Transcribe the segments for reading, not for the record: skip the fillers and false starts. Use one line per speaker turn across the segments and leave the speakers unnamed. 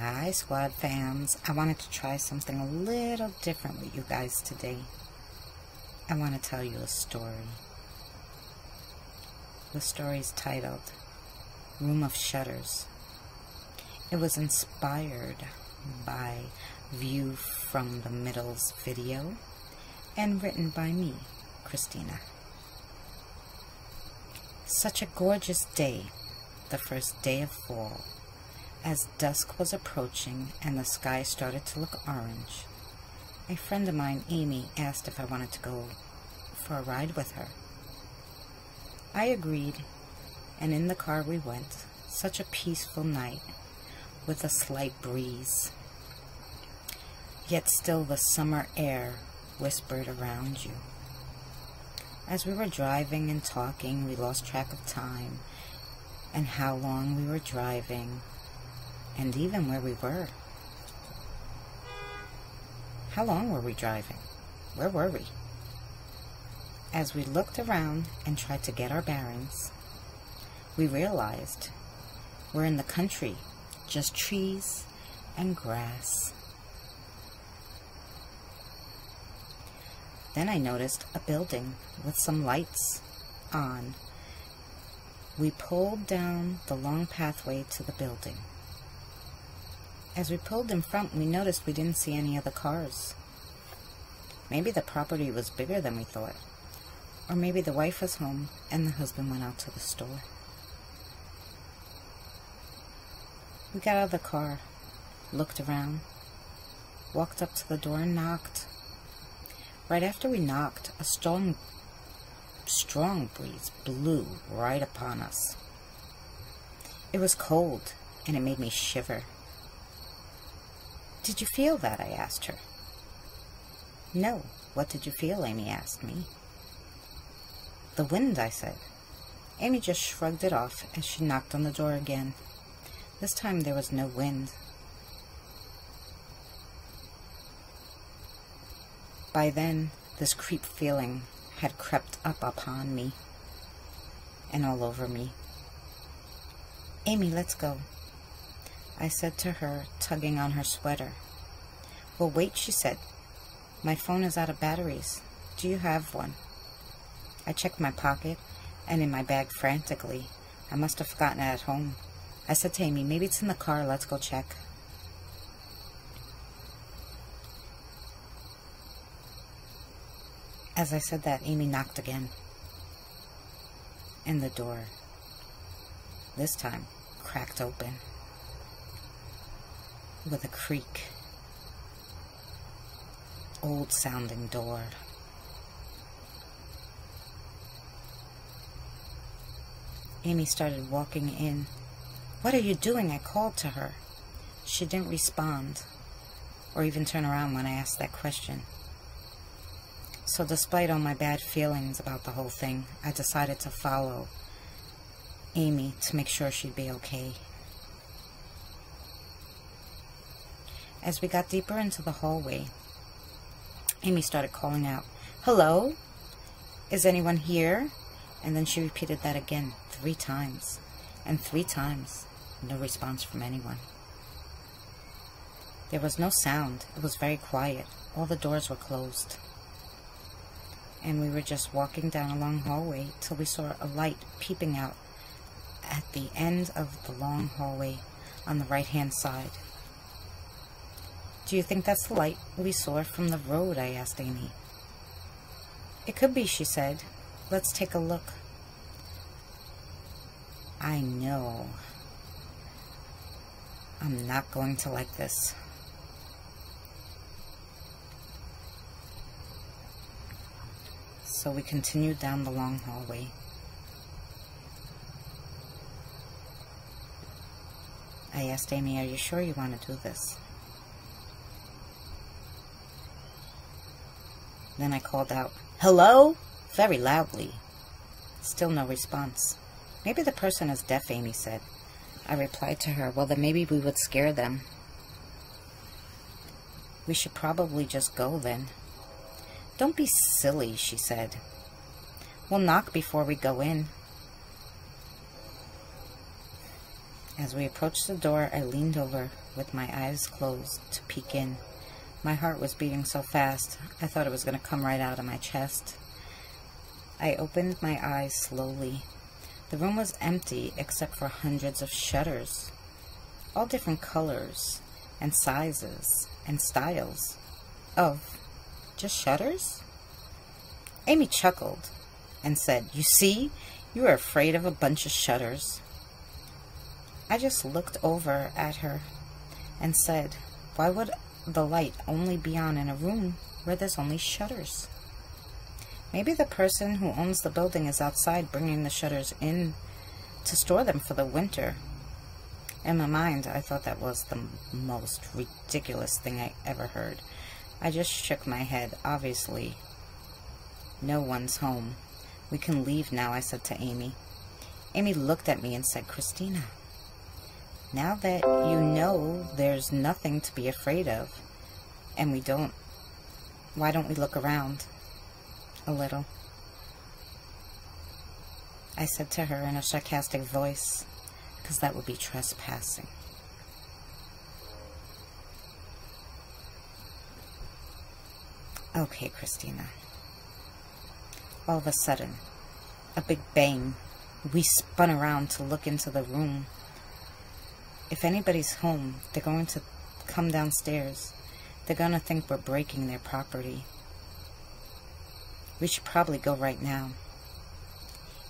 Hi squad fams, I wanted to try something a little different with you guys today. I want to tell you a story. The story is titled Room of Shutters. It was inspired by View from the Middle's video and written by me, Christina. Such a gorgeous day, the first day of fall. As dusk was approaching and the sky started to look orange, a friend of mine, Amy, asked if I wanted to go for a ride with her. I agreed, and in the car we went. Such a peaceful night with a slight breeze, yet still the summer air whispered around you. As we were driving and talking, we lost track of time and how long we were driving, and even where we were. How long were we driving? Where were we? As we looked around and tried to get our bearings, we realized we're in the country, just trees and grass. Then I noticed a building with some lights on. We pulled down the long pathway to the building. As we pulled in front, we noticed we didn't see any other cars. Maybe the property was bigger than we thought. Or maybe the wife was home and the husband went out to the store. We got out of the car, looked around, walked up to the door and knocked. Right after we knocked, a strong breeze blew right upon us. It was cold and it made me shiver. "Did you feel that?" I asked her. "No. What did you feel?" Amy asked me. "The wind," I said. Amy just shrugged it off as she knocked on the door again. This time there was no wind. By then, this creep feeling had crept up upon me and all over me. "Amy, let's go," I said to her, tugging on her sweater. "Well, wait," she said. "My phone is out of batteries. Do you have one?" I checked my pocket and in my bag frantically. I must have forgotten it at home. I said to Amy, "Maybe it's in the car. Let's go check." As I said that, Amy knocked again. And the door, this time, cracked open with a creak. Old-sounding door. Amy started walking in. "What are you doing?" I called to her. She didn't respond or even turn around when I asked that question. So despite all my bad feelings about the whole thing, I decided to follow Amy to make sure she'd be okay. As we got deeper into the hallway, Amy started calling out, "Hello? Is anyone here?" And then she repeated that again 3 times. And 3 times, no response from anyone. There was no sound. It was very quiet. All the doors were closed. And we were just walking down a long hallway till we saw a light peeping out at the end of the long hallway on the right-hand side. "Do you think that's the light we saw from the road?" I asked Amy. "It could be," she said. "Let's take a look." I know I'm not going to like this. So we continued down the long hallway. I asked Amy, "Are you sure you want to do this?" Then I called out, "Hello?" very loudly. Still no response. "Maybe the person is deaf," Amy said. I replied to her, "Well, then maybe we would scare them." "We should probably just go then." "Don't be silly," she said. "We'll knock before we go in." As we approached the door, I leaned over with my eyes closed to peek in. My heart was beating so fast, I thought it was going to come right out of my chest. I opened my eyes slowly. The room was empty except for hundreds of shutters, all different colors and sizes and styles. Of just shutters? Amy chuckled and said, "You see, you are afraid of a bunch of shutters." I just looked over at her and said, "Why would the light only be on in a room where there's only shutters? Maybe the person who owns the building is outside bringing the shutters in to store them for the winter." In my mind, I thought that was the most ridiculous thing I ever heard. I just shook my head. Obviously, no one's home. "We can leave now," I said to Amy. Amy looked at me and said, "Christina, now that you know there's nothing to be afraid of, and why don't we look around a little?" I said to her in a sarcastic voice, because that would be trespassing. "Okay, Christina." All of a sudden, a big bang. We spun around to look into the room. If anybody's home, they're going to come downstairs. They're going to think we're breaking their property. We should probably go right now.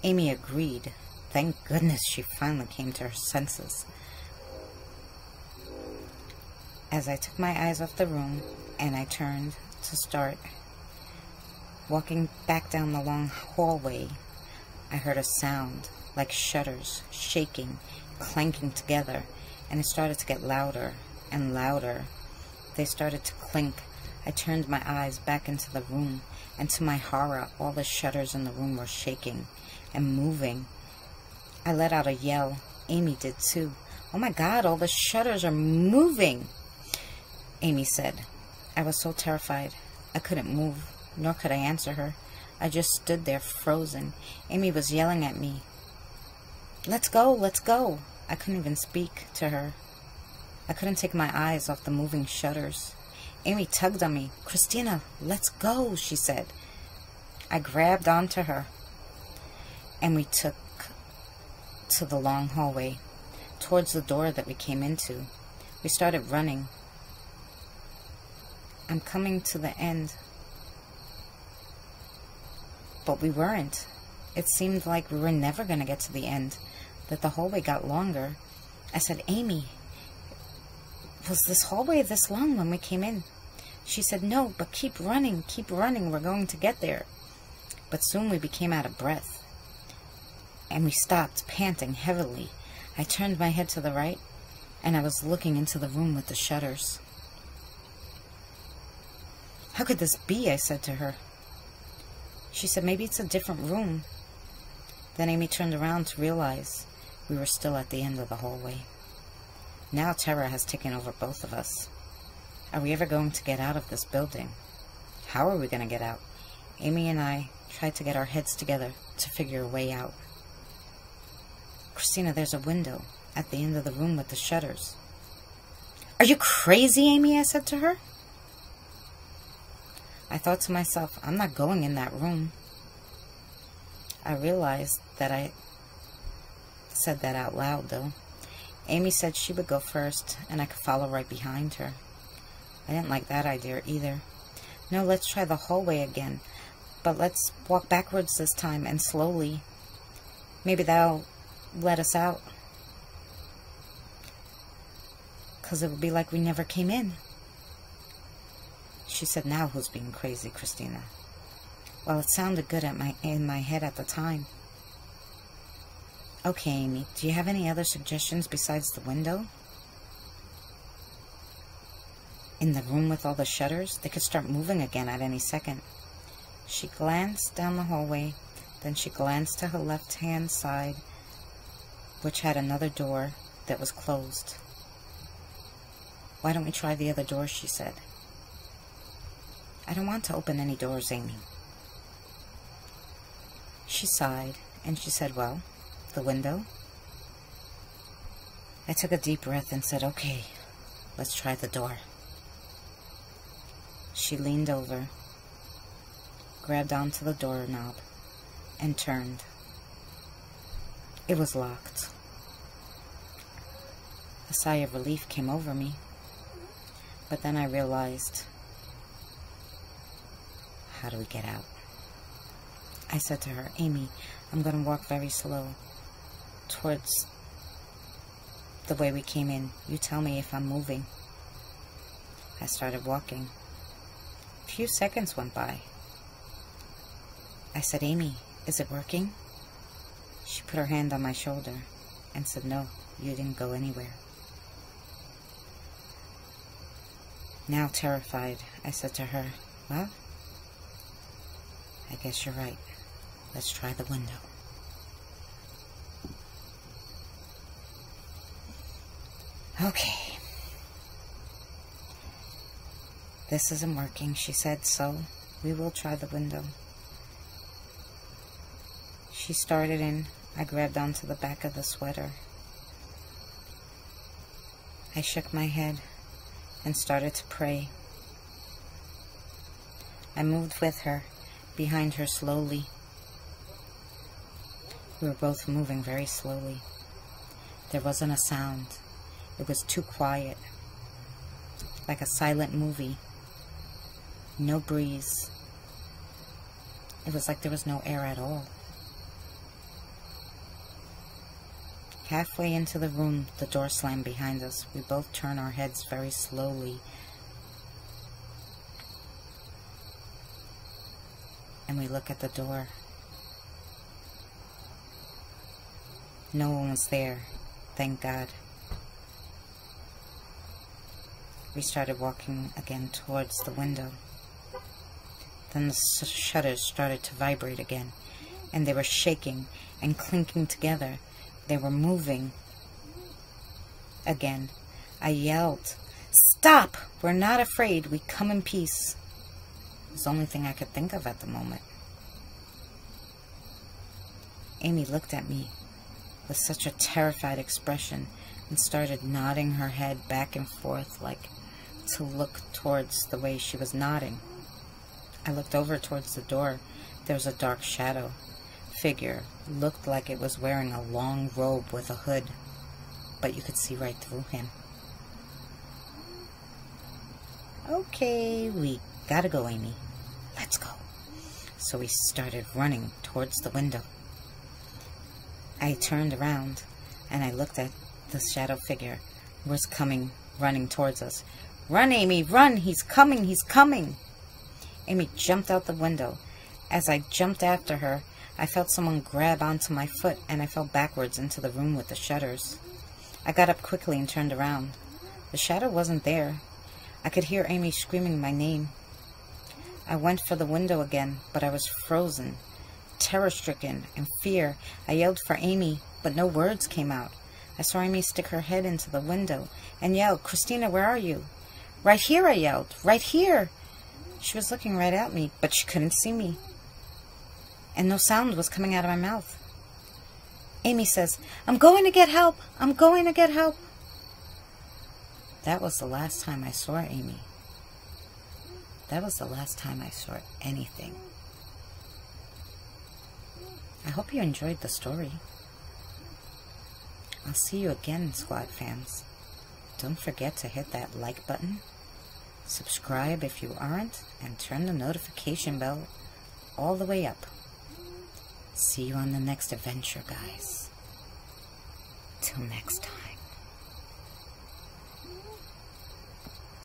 Amy agreed. Thank goodness she finally came to her senses. As I took my eyes off the room and I turned to start walking back down the long hallway, I heard a sound like shutters shaking, clanking together, and it started to get louder and louder. They started to clink. I turned my eyes back into the room, and to my horror, all the shutters in the room were shaking and moving. I let out a yell. Amy did too. "Oh my God, all the shutters are moving," Amy said. I was so terrified. I couldn't move, nor could I answer her. I just stood there frozen. Amy was yelling at me, "Let's go, let's go." I couldn't even speak to her. I couldn't take my eyes off the moving shutters. Amy tugged on me. "Christina, let's go," she said. I grabbed onto her, and we took to the long hallway, towards the door that we came into. We started running. I'm coming to the end. But we weren't. It seemed like we were never going to get to the end, that the hallway got longer. I said, "Amy, was this hallway this long when we came in?" She said, "No, but keep running, we're going to get there." But soon we became out of breath, and we stopped, panting heavily. I turned my head to the right, and I was looking into the room with the shutters. "How could this be?" I said to her. She said, "Maybe it's a different room." Then Amy turned around to realize we were still at the end of the hallway. Now terror has taken over both of us. Are we ever going to get out of this building? How are we going to get out? Amy and I tried to get our heads together to figure a way out. "Christina, there's a window at the end of the room with the shutters." "Are you crazy, Amy?" I said to her. I thought to myself, I'm not going in that room. I realized that I said that out loud, though. Amy said she would go first, and I could follow right behind her. I didn't like that idea either. "No, let's try the hallway again, but let's walk backwards this time, and slowly. Maybe that'll let us out, 'cause it would be like we never came in." She said, "Now who's being crazy, Christina?" Well, it sounded good in my head at the time. "Okay, Amy, do you have any other suggestions besides the window?" In the room with all the shutters, they could start moving again at any second. She glanced down the hallway, then she glanced to her left-hand side, which had another door that was closed. "Why don't we try the other door?" she said. "I don't want to open any doors, Amy." She sighed, and she said, "Well, the window?" I took a deep breath and said, "Okay, let's try the door." She leaned over, grabbed onto the doorknob, and turned. It was locked. A sigh of relief came over me, but then I realized, how do we get out? I said to her, "Amy, I'm going to walk very slow towards the way we came in. You tell me if I'm moving." I started walking. A few seconds went by. I said, "Amy, is it working?" She put her hand on my shoulder and said, "No, you didn't go anywhere." Now terrified, I said to her, "Well, I guess you're right. Let's try the window." "Okay. This isn't working," she said, "so we will try the window." She started in. I grabbed onto the back of the sweater. I shook my head and started to pray. I moved with her, behind her slowly. We were both moving very slowly. There wasn't a sound. It was too quiet, like a silent movie. No breeze. It was like there was no air at all. Halfway into the room, the door slammed behind us. We both turned our heads very slowly, and we look at the door. No one was there, thank God. We started walking again towards the window. Then the shutters started to vibrate again, and they were shaking and clinking together. They were moving again. I yelled, "Stop! We're not afraid. We come in peace." It was the only thing I could think of at the moment. Amy looked at me with such a terrified expression and started nodding her head back and forth, like to look towards the way she was nodding. I looked over towards the door. There was a dark shadow figure. Looked like it was wearing a long robe with a hood, but you could see right through him. "Okay, we gotta go, Amy. Let's go." So we started running towards the window. I turned around and I looked at the shadow figure who was coming, running towards us. "Run, Amy, run! He's coming, he's coming!" Amy jumped out the window. As I jumped after her, I felt someone grab onto my foot, and I fell backwards into the room with the shutters. I got up quickly and turned around. The shadow wasn't there. I could hear Amy screaming my name. I went for the window again, but I was frozen, terror-stricken, in fear. I yelled for Amy, but no words came out. I saw Amy stick her head into the window and yelled, "Christina, where are you?" "Right here," I yelled. "Right here!" She was looking right at me, but she couldn't see me. And no sound was coming out of my mouth. Amy says, "I'm going to get help. I'm going to get help." That was the last time I saw Amy. That was the last time I saw anything. I hope you enjoyed the story. I'll see you again, Squad fams. Don't forget to hit that like button, subscribe if you aren't, and turn the notification bell all the way up. See you on the next adventure, guys. Till next time.